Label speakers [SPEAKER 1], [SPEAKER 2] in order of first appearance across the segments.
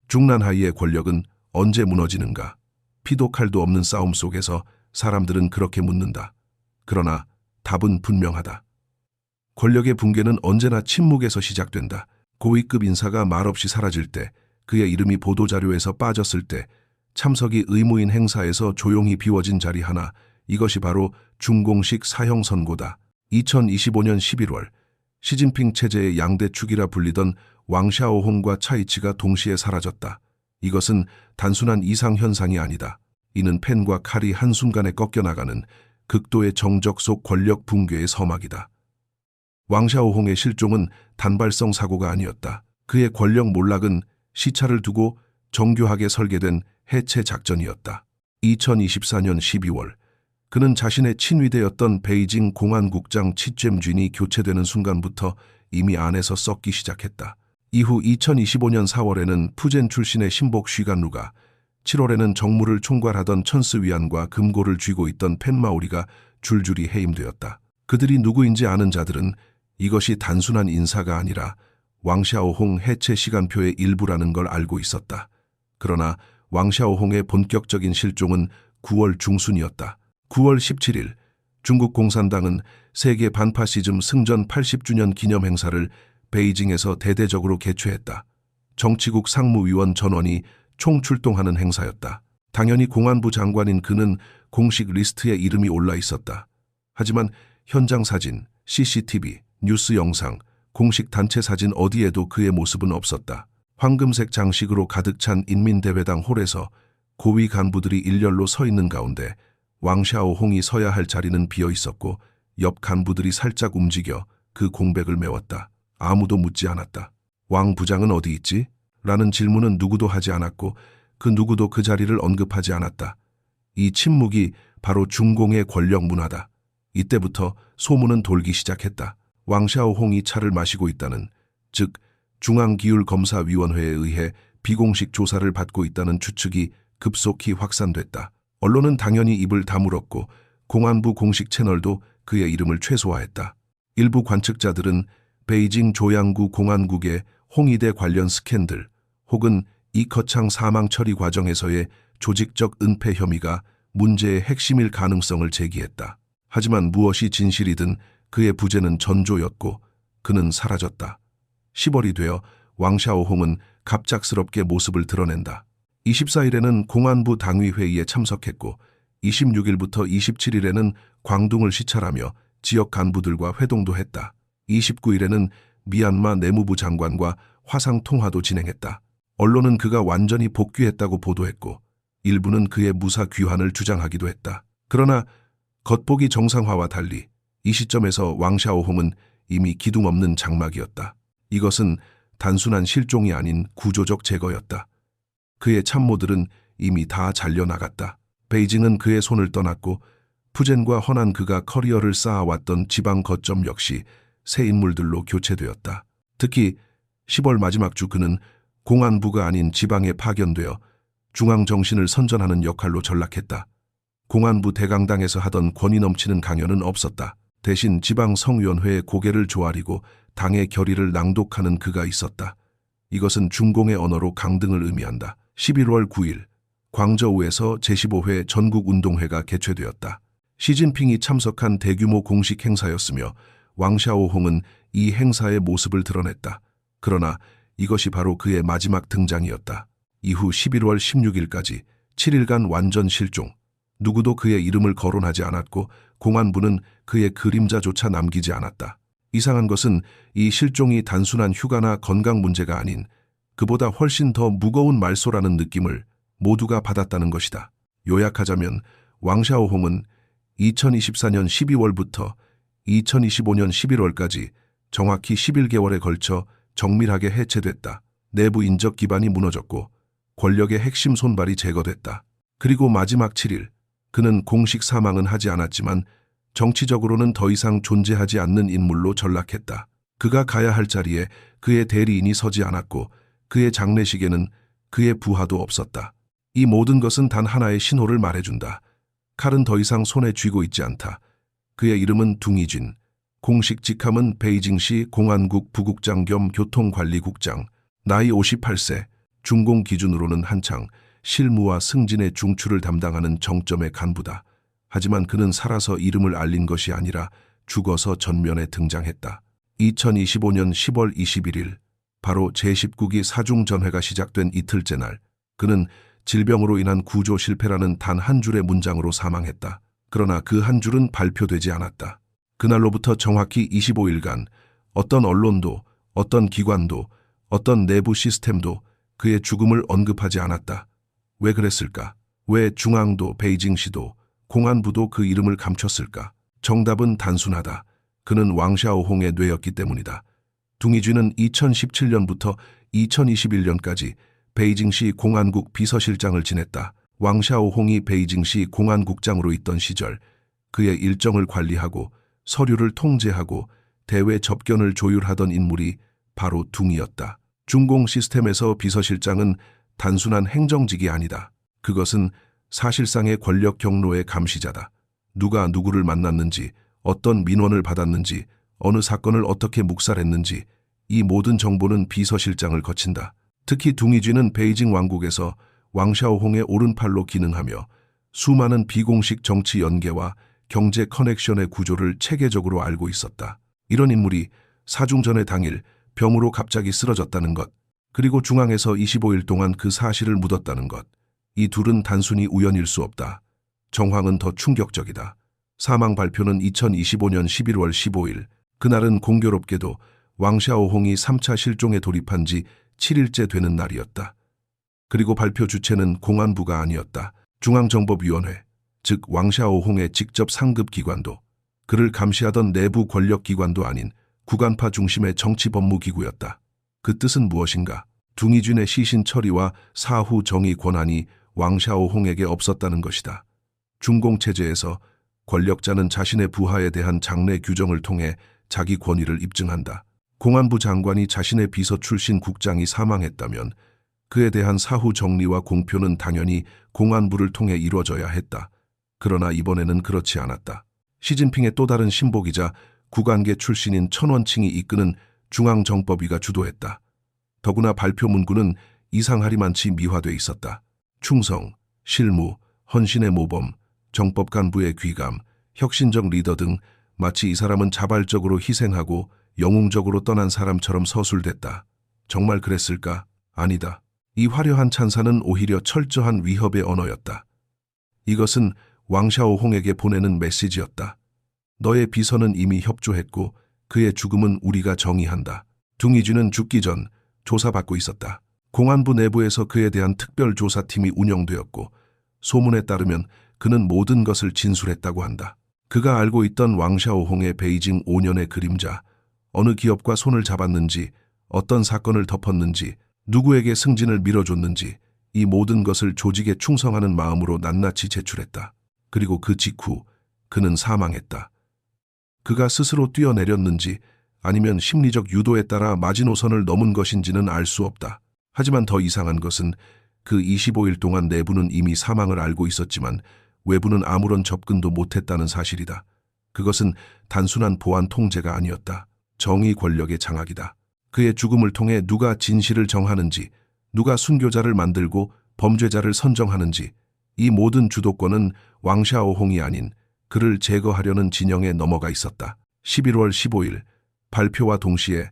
[SPEAKER 1] 중난하이의 권력은 언제 무너지는가? 피도 칼도 없는 싸움 속에서 사람들은 그렇게 묻는다. 그러나 답은 분명하다. 권력의 붕괴는 언제나 침묵에서 시작된다. 고위급 인사가 말없이 사라질 때, 그의 이름이 보도자료에서 빠졌을 때, 참석이 의무인 행사에서 조용히 비워진 자리 하나, 이것이 바로 중공식 사형 선고다. 2025년 11월, 시진핑 체제의 양대 축이라 불리던 왕샤오홍과 차이치가 동시에 사라졌다. 이것은 단순한 이상현상이 아니다. 이는 펜과 칼이 한순간에 꺾여나가는 극도의 정적 속 권력 붕괴의 서막이다. 왕샤오홍의 실종은 단발성 사고가 아니었다. 그의 권력 몰락은 시차를 두고 정교하게 설계된 해체 작전이었다. 2024년 12월, 그는 자신의 친위대였던 베이징 공안국장 치잼쥔이 교체되는 순간부터 이미 안에서 썩기 시작했다. 이후 2025년 4월에는 푸젠 출신의 신복 쉬간루가, 7월에는 정무를 총괄하던 천스 위안과 금고를 쥐고 있던 펜마오리가 줄줄이 해임되었다. 그들이 누구인지 아는 자들은 이것이 단순한 인사가 아니라 왕샤오홍 해체 시간표의 일부라는 걸 알고 있었다. 그러나 왕샤오홍의 본격적인 실종은 9월 중순이었다. 9월 17일, 중국 공산당은 세계 반파시즘 승전 80주년 기념 행사를 베이징에서 대대적으로 개최했다. 정치국 상무위원 전원이 총출동하는 행사였다. 당연히 공안부 장관인 그는 공식 리스트에 이름이 올라 있었다. 하지만 현장 사진, CCTV, 뉴스 영상, 공식 단체 사진 어디에도 그의 모습은 없었다. 황금색 장식으로 가득 찬 인민대회당 홀에서 고위 간부들이 일렬로 서 있는 가운데 왕샤오홍이 서야 할 자리는 비어 있었고 옆 간부들이 살짝 움직여 그 공백을 메웠다. 아무도 묻지 않았다. 왕 부장은 어디 있지? 라는 질문은 누구도 하지 않았고 그 누구도 그 자리를 언급하지 않았다. 이 침묵이 바로 중공의 권력 문화다. 이때부터 소문은 돌기 시작했다. 왕샤오홍이 차를 마시고 있다는, 즉 중앙기율검사위원회에 의해 비공식 조사를 받고 있다는 추측이 급속히 확산됐다. 언론은 당연히 입을 다물었고 공안부 공식 채널도 그의 이름을 최소화했다. 일부 관측자들은 베이징 조양구 공안국의 홍위대 관련 스캔들 혹은 이커창 사망 처리 과정에서의 조직적 은폐 혐의가 문제의 핵심일 가능성을 제기했다. 하지만 무엇이 진실이든 그의 부재는 전조였고 그는 사라졌다. 10월이 되어 왕샤오홍은 갑작스럽게 모습을 드러낸다. 24일에는 공안부 당위회의에 참석했고 26일부터 27일에는 광둥을 시찰하며 지역 간부들과 회동도 했다. 29일에는 미얀마 내무부 장관과 화상 통화도 진행했다. 언론은 그가 완전히 복귀했다고 보도했고 일부는 그의 무사 귀환을 주장하기도 했다. 그러나 겉보기 정상화와 달리 이 시점에서 왕샤오홍은 이미 기둥 없는 장막이었다. 이것은 단순한 실종이 아닌 구조적 제거였다. 그의 참모들은 이미 다 잘려나갔다. 베이징은 그의 손을 떠났고 푸젠과 허난 그가 커리어를 쌓아왔던 지방 거점 역시 새 인물들로 교체되었다. 특히 10월 마지막 주 그는 공안부가 아닌 지방에 파견되어 중앙정신을 선전하는 역할로 전락했다. 공안부 대강당에서 하던 권위 넘치는 강연은 없었다. 대신 지방 성위원회의 고개를 조아리고 당의 결의를 낭독하는 그가 있었다. 이것은 중공의 언어로 강등을 의미한다. 11월 9일 광저우에서 제15회 전국운동회가 개최되었다. 시진핑이 참석한 대규모 공식 행사였으며 왕샤오홍은 이 행사의 모습을 드러냈다. 그러나 이것이 바로 그의 마지막 등장이었다. 이후 11월 16일까지 7일간 완전 실종. 누구도 그의 이름을 거론하지 않았고 공안부는 그의 그림자조차 남기지 않았다. 이상한 것은 이 실종이 단순한 휴가나 건강 문제가 아닌 그보다 훨씬 더 무거운 말소라는 느낌을 모두가 받았다는 것이다. 요약하자면 왕샤오홍은 2024년 12월부터 2025년 11월까지 정확히 11개월에 걸쳐 정밀하게 해체됐다. 내부 인적 기반이 무너졌고 권력의 핵심 손발이 제거됐다. 그리고 마지막 7일, 그는 공식 사망은 하지 않았지만 정치적으로는 더 이상 존재하지 않는 인물로 전락했다. 그가 가야 할 자리에 그의 대리인이 서지 않았고 그의 장례식에는 그의 부하도 없었다. 이 모든 것은 단 하나의 신호를 말해준다. 칼은 더 이상 손에 쥐고 있지 않다. 그의 이름은 둥이쥔. 공식 직함은 베이징시 공안국 부국장 겸 교통관리국장. 나이 58세. 중공 기준으로는 한창 실무와 승진의 중추를 담당하는 정점의 간부다. 하지만 그는 살아서 이름을 알린 것이 아니라 죽어서 전면에 등장했다. 2025년 10월 21일, 바로 제19기 사중전회가 시작된 이틀째 날, 그는 질병으로 인한 구조 실패라는 단 한 줄의 문장으로 사망했다. 그러나 그 한 줄은 발표되지 않았다. 그날로부터 정확히 25일간 어떤 언론도, 어떤 기관도, 어떤 내부 시스템도 그의 죽음을 언급하지 않았다. 왜 그랬을까? 왜 중앙도, 베이징시도, 공안부도 그 이름을 감췄을까? 정답은 단순하다. 그는 왕샤오홍의 뇌였기 때문이다. 둥이쥐는 2017년부터 2021년까지 베이징시 공안국 비서실장을 지냈다. 왕샤오홍이 베이징시 공안국장으로 있던 시절 그의 일정을 관리하고 서류를 통제하고 대외 접견을 조율하던 인물이 바로 둥이였다. 중공 시스템에서 비서실장은 단순한 행정직이 아니다. 그것은 사실상의 권력 경로의 감시자다. 누가 누구를 만났는지, 어떤 민원을 받았는지, 어느 사건을 어떻게 묵살했는지 이 모든 정보는 비서실장을 거친다. 특히 둥이쥐는 베이징 왕국에서 왕샤오홍의 오른팔로 기능하며 수많은 비공식 정치 연계와 경제 커넥션의 구조를 체계적으로 알고 있었다. 이런 인물이 사중전의 당일 병으로 갑자기 쓰러졌다는 것, 그리고 중앙에서 25일 동안 그 사실을 묻었다는 것. 이 둘은 단순히 우연일 수 없다. 정황은 더 충격적이다. 사망 발표는 2025년 11월 15일. 그날은 공교롭게도 왕샤오홍이 3차 실종에 돌입한 지 7일째 되는 날이었다. 그리고 발표 주체는 공안부가 아니었다. 중앙정법위원회, 즉 왕샤오홍의 직접 상급 기관도, 그를 감시하던 내부 권력기관도 아닌 구간파 중심의 정치법무기구였다. 그 뜻은 무엇인가? 둥이쥐의 시신 처리와 사후 정의 권한이 왕샤오홍에게 없었다는 것이다. 중공체제에서 권력자는 자신의 부하에 대한 장래 규정을 통해 자기 권위를 입증한다. 공안부 장관이 자신의 비서 출신 국장이 사망했다면 그에 대한 사후 정리와 공표는 당연히 공안부를 통해 이루어져야 했다. 그러나 이번에는 그렇지 않았다. 시진핑의 또 다른 신복이자 구간계 출신인 천원칭이 이끄는 중앙정법위가 주도했다. 더구나 발표 문구는 이상하리만치 미화돼 있었다. 충성, 실무, 헌신의 모범, 정법 간부의 귀감, 혁신적 리더 등 마치 이 사람은 자발적으로 희생하고 영웅적으로 떠난 사람처럼 서술됐다. 정말 그랬을까? 아니다. 이 화려한 찬사는 오히려 철저한 위협의 언어였다. 이것은 왕샤오홍에게 보내는 메시지였다. 너의 비서는 이미 협조했고 그의 죽음은 우리가 정의한다. 둥이쥐는 죽기 전 조사받고 있었다. 공안부 내부에서 그에 대한 특별조사팀이 운영되었고 소문에 따르면 그는 모든 것을 진술했다고 한다. 그가 알고 있던 왕샤오홍의 베이징 5년의 그림자, 어느 기업과 손을 잡았는지, 어떤 사건을 덮었는지, 누구에게 승진을 밀어줬는지 이 모든 것을 조직에 충성하는 마음으로 낱낱이 제출했다. 그리고 그 직후 그는 사망했다. 그가 스스로 뛰어내렸는지 아니면 심리적 유도에 따라 마지노선을 넘은 것인지는 알 수 없다. 하지만 더 이상한 것은 그 25일 동안 내부는 이미 사망을 알고 있었지만 외부는 아무런 접근도 못했다는 사실이다. 그것은 단순한 보안 통제가 아니었다. 정의 권력의 장악이다. 그의 죽음을 통해 누가 진실을 정하는지, 누가 순교자를 만들고 범죄자를 선정하는지 이 모든 주도권은 왕샤오홍이 아닌 그를 제거하려는 진영에 넘어가 있었다. 11월 15일 발표와 동시에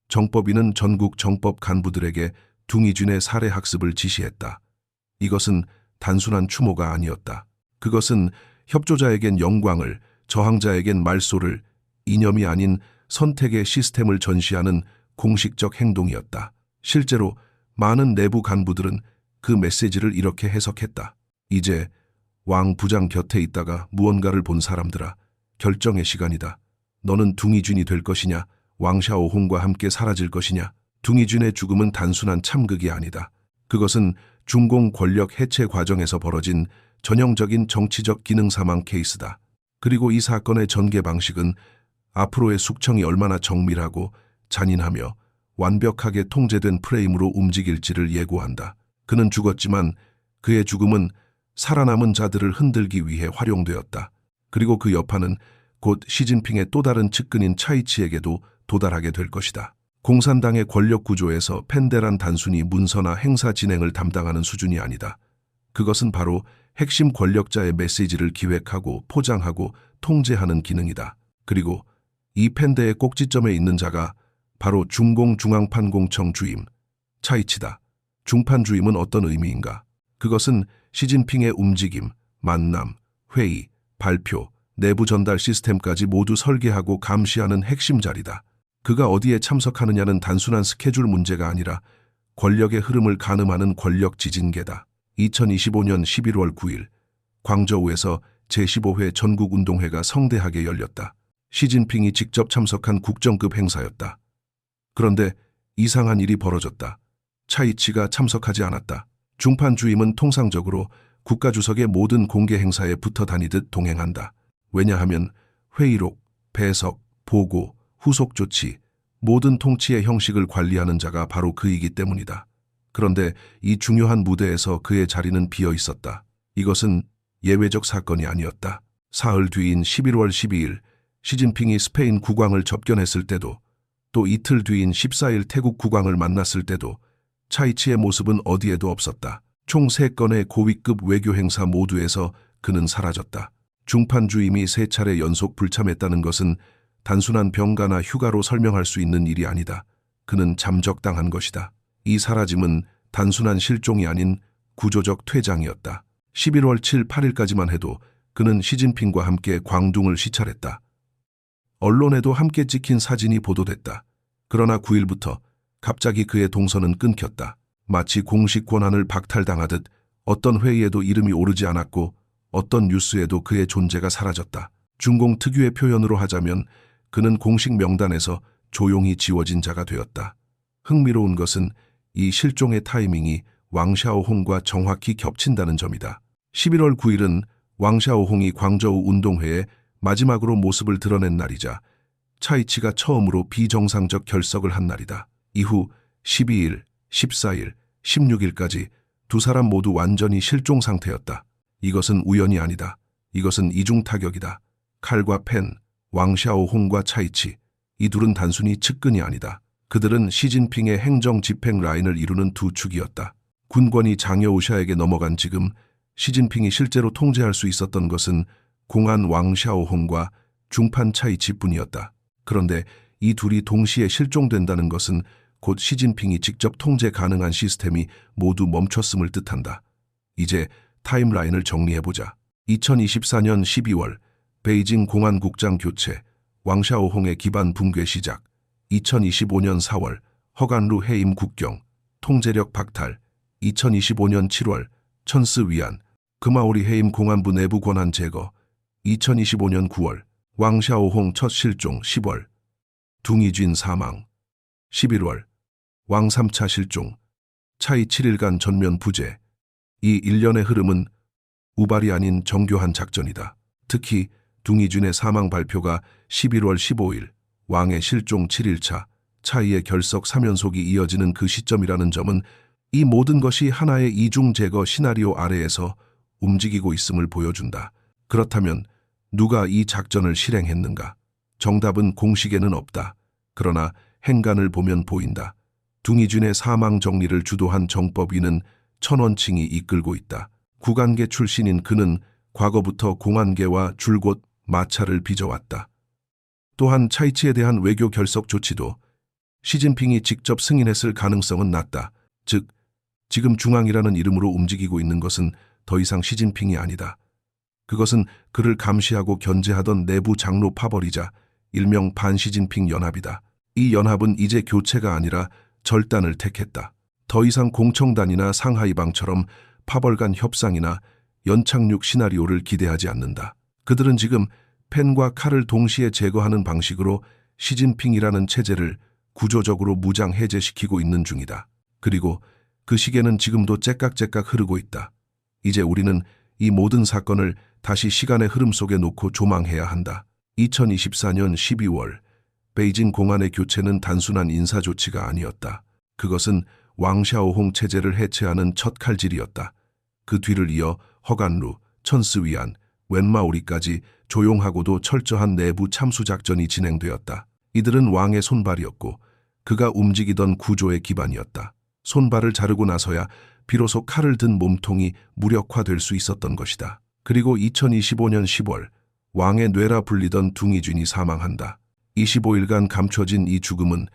[SPEAKER 1] 정법위는 전국 정법 간부들에게 둥이쥐의 살해 학습을 지시했다. 이것은 단순한 추모가 아니었다. 그것은 협조자에겐 영광을, 저항자에겐 말소를, 이념이 아닌 선택의 시스템을 전시하는 공식적 행동이었다. 실제로 많은 내부 간부들은 그 메시지를 이렇게 해석했다. 이제 왕 부장 곁에 있다가 무언가를 본 사람들아, 결정의 시간이다. 너는 둥이쥔이 될 것이냐, 왕샤오홍과 함께 사라질 것이냐. 둥이쥔의 죽음은 단순한 참극이 아니다. 그것은 중공 권력 해체 과정에서 벌어진 전형적인 정치적 기능 사망 케이스다. 그리고 이 사건의 전개 방식은 앞으로의 숙청이 얼마나 정밀하고 잔인하며 완벽하게 통제된 프레임으로 움직일지를 예고한다. 그는 죽었지만 그의 죽음은 살아남은 자들을 흔들기 위해 활용되었다. 그리고 그 여파는 곧 시진핑의 또 다른 측근인 차이치에게도 도달하게 될 것이다. 공산당의 권력 구조에서 펜대란 단순히 문서나 행사 진행을 담당하는 수준이 아니다. 그것은 바로 핵심 권력자의 메시지를 기획하고 포장하고 통제하는 기능이다. 그리고 이 펜대의 꼭지점에 있는 자가 바로 중공중앙판공청 주임, 차이치다. 중판 주임은 어떤 의미인가? 그것은 시진핑의 움직임, 만남, 회의, 발표, 내부 전달 시스템까지 모두 설계하고 감시하는 핵심 자리다. 그가 어디에 참석하느냐는 단순한 스케줄 문제가 아니라 권력의 흐름을 가늠하는 권력 지진계다. 2025년 11월 9일 광저우에서 제15회 전국운동회가 성대하게 열렸다. 시진핑이 직접 참석한 국정급 행사였다. 그런데 이상한 일이 벌어졌다. 차이치가 참석하지 않았다. 중판 주임은 통상적으로 국가주석의 모든 공개 행사에 붙어 다니듯 동행한다. 왜냐하면 회의록, 배석, 보고, 후속 조치, 모든 통치의 형식을 관리하는 자가 바로 그이기 때문이다. 그런데 이 중요한 무대에서 그의 자리는 비어 있었다. 이것은 예외적 사건이 아니었다. 사흘 뒤인 11월 12일 시진핑이 스페인 국왕을 접견했을 때도, 또 이틀 뒤인 14일 태국 국왕을 만났을 때도 차이치의 모습은 어디에도 없었다. 총 3건의 고위급 외교 행사 모두에서 그는 사라졌다. 중판 주임이 3차례 연속 불참했다는 것은 단순한 병가나 휴가로 설명할 수 있는 일이 아니다. 그는 잠적당한 것이다. 이 사라짐은 단순한 실종이 아닌 구조적 퇴장이었다. 11월 7, 8일까지만 해도 그는 시진핑과 함께 광둥을 시찰했다. 언론에도 함께 찍힌 사진이 보도됐다. 그러나 9일부터 갑자기 그의 동선은 끊겼다. 마치 공식 권한을 박탈당하듯 어떤 회의에도 이름이 오르지 않았고 어떤 뉴스에도 그의 존재가 사라졌다. 중공 특유의 표현으로 하자면 그는 공식 명단에서 조용히 지워진 자가 되었다. 흥미로운 것은 이 실종의 타이밍이 왕샤오홍과 정확히 겹친다는 점이다. 11월 9일은 왕샤오홍이 광저우 운동회에 마지막으로 모습을 드러낸 날이자 차이치가 처음으로 비정상적 결석을 한 날이다. 이후 12일, 14일, 16일까지 두 사람 모두 완전히 실종 상태였다. 이것은 우연이 아니다. 이것은 이중 타격이다. 칼과 펜, 왕샤오홍과 차이치, 이 둘은 단순히 측근이 아니다. 그들은 시진핑의 행정 집행 라인을 이루는 두 축이었다. 군권이 장여우샤에게 넘어간 지금 시진핑이 실제로 통제할 수 있었던 것은 공안 왕샤오홍과 중판 차이치뿐이었다. 그런데 이 둘이 동시에 실종된다는 것은 곧 시진핑이 직접 통제 가능한 시스템이 모두 멈췄음을 뜻한다. 이제 타임라인을 정리해보자. 2024년 12월 베이징 공안국장 교체, 왕샤오홍의 기반 붕괴 시작. 2025년 4월 허간루 해임 국경, 통제력 박탈. 2025년 7월 천스 위안, 금아오리 해임 공안부 내부 권한 제거. 2025년 9월 왕샤오홍 첫 실종. 10월 둥이쥔 사망. 11월 왕 3차 실종, 차이 7일간 전면 부재. 이 일련의 흐름은 우발이 아닌 정교한 작전이다. 특히 둥이쥔의 사망 발표가 11월 15일, 왕의 실종 7일차, 차이의 결석 3연속이 이어지는 그 시점이라는 점은 이 모든 것이 하나의 이중 제거 시나리오 아래에서 움직이고 있음을 보여준다. 그렇다면 누가 이 작전을 실행했는가? 정답은 공식에는 없다. 그러나 행간을 보면 보인다. 둥이쥔의 사망 정리를 주도한 정법위는 천원칭이 이끌고 있다. 구간계 출신인 그는 과거부터 공안계와 줄곧 마찰을 빚어왔다. 또한 차이치에 대한 외교 결석 조치도 시진핑이 직접 승인했을 가능성은 낮다. 즉, 지금 중앙이라는 이름으로 움직이고 있는 것은 더 이상 시진핑이 아니다. 그것은 그를 감시하고 견제하던 내부 장로 파벌이자 일명 반시진핑 연합이다. 이 연합은 이제 교체가 아니라 절단을 택했다. 더 이상 공청단이나 상하이방처럼 파벌 간 협상이나 연착륙 시나리오를 기대하지 않는다. 그들은 지금 펜과 칼을 동시에 제거하는 방식으로 시진핑이라는 체제를 구조적으로 무장 해제시키고 있는 중이다. 그리고 그 시계는 지금도 째깍째깍 흐르고 있다. 이제 우리는 이 모든 사건을 다시 시간의 흐름 속에 놓고 조망해야 한다. 2024년 12월 베이징 공안의 교체는 단순한 인사 조치가 아니었다. 그것은 왕샤오홍 체제를 해체하는 첫 칼질이었다. 그 뒤를 이어 허간루, 천스위안, 웬마오리까지 조용하고도 철저한 내부 참수 작전이 진행되었다. 이들은 왕의 손발이었고 그가 움직이던 구조의 기반이었다. 손발을 자르고 나서야 비로소 칼을 든 몸통이 무력화될 수 있었던 것이다. 그리고 2025년 10월 왕의 뇌라 불리던 둥이쥔이 사망한다. 25일간 감춰진 이 죽음은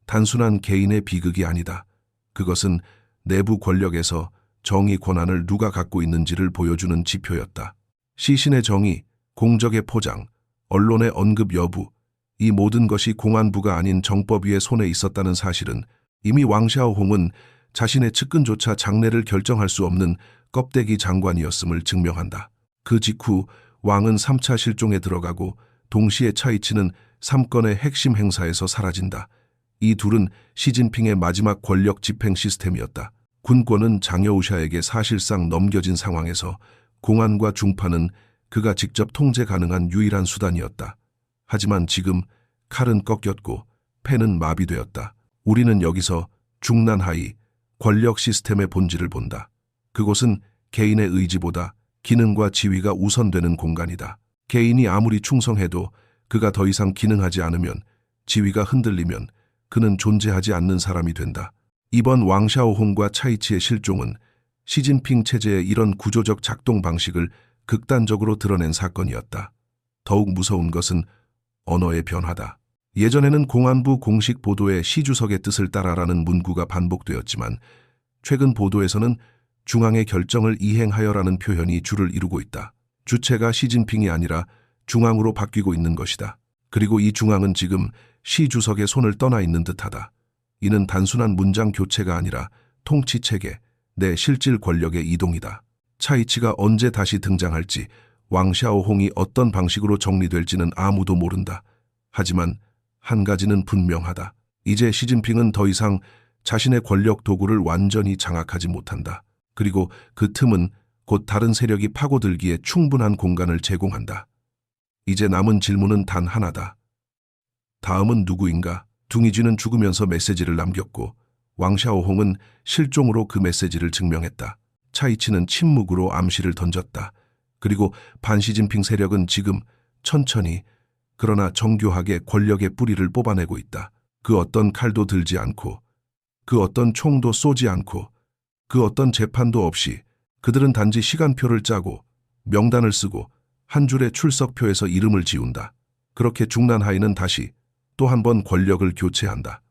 [SPEAKER 1] 단순한 개인의 비극이 아니다. 그것은 내부 권력에서 정의 권한을 누가 갖고 있는지를 보여주는 지표였다. 시신의 정의, 공적의 포장, 언론의 언급 여부, 이 모든 것이 공안부가 아닌 정법위의 손에 있었다는 사실은 이미 왕샤오홍은 자신의 측근조차 장래를 결정할 수 없는 껍데기 장관이었음을 증명한다. 그 직후 왕은 3차 실종에 들어가고 동시에 차이치는 3건의 핵심 행사에서 사라진다. 이 둘은 시진핑의 마지막 권력 집행 시스템이었다. 군권은 장여우샤에게 사실상 넘겨진 상황에서 공안과 중파는 그가 직접 통제 가능한 유일한 수단이었다. 하지만 지금 칼은 꺾였고 펜은 마비되었다. 우리는 여기서 중난하이 권력 시스템의 본질을 본다. 그곳은 개인의 의지보다 기능과 지위가 우선되는 공간이다. 개인이 아무리 충성해도 그가 더 이상 기능하지 않으면, 지위가 흔들리면 그는 존재하지 않는 사람이 된다. 이번 왕샤오홍과 차이치의 실종은 시진핑 체제의 이런 구조적 작동 방식을 극단적으로 드러낸 사건이었다. 더욱 무서운 것은 언어의 변화다. 예전에는 공안부 공식 보도에 시 주석의 뜻을 따라라는 문구가 반복되었지만 최근 보도에서는 중앙의 결정을 이행하여라는 표현이 주를 이루고 있다. 주체가 시진핑이 아니라 중앙으로 바뀌고 있는 것이다. 그리고 이 중앙은 지금 시 주석의 손을 떠나 있는 듯하다. 이는 단순한 문장 교체가 아니라 통치체계, 내 실질 권력의 이동이다. 차이치가 언제 다시 등장할지, 왕샤오홍이 어떤 방식으로 정리될지는 아무도 모른다. 하지만 한 가지는 분명하다. 이제 시진핑은 더 이상 자신의 권력 도구를 완전히 장악하지 못한다. 그리고 그 틈은 곧 다른 세력이 파고들기에 충분한 공간을 제공한다. 이제 남은 질문은 단 하나다. 다음은 누구인가? 둥이쥐는 죽으면서 메시지를 남겼고 왕샤오홍은 실종으로 그 메시지를 증명했다. 차이치는 침묵으로 암시를 던졌다. 그리고 반시진핑 세력은 지금 천천히 그러나 정교하게 권력의 뿌리를 뽑아내고 있다. 그 어떤 칼도 들지 않고, 그 어떤 총도 쏘지 않고, 그 어떤 재판도 없이 그들은 단지 시간표를 짜고 명단을 쓰고 한 줄의 출석표에서 이름을 지운다. 그렇게 중난하이는 다시 또 한 번 권력을 교체한다.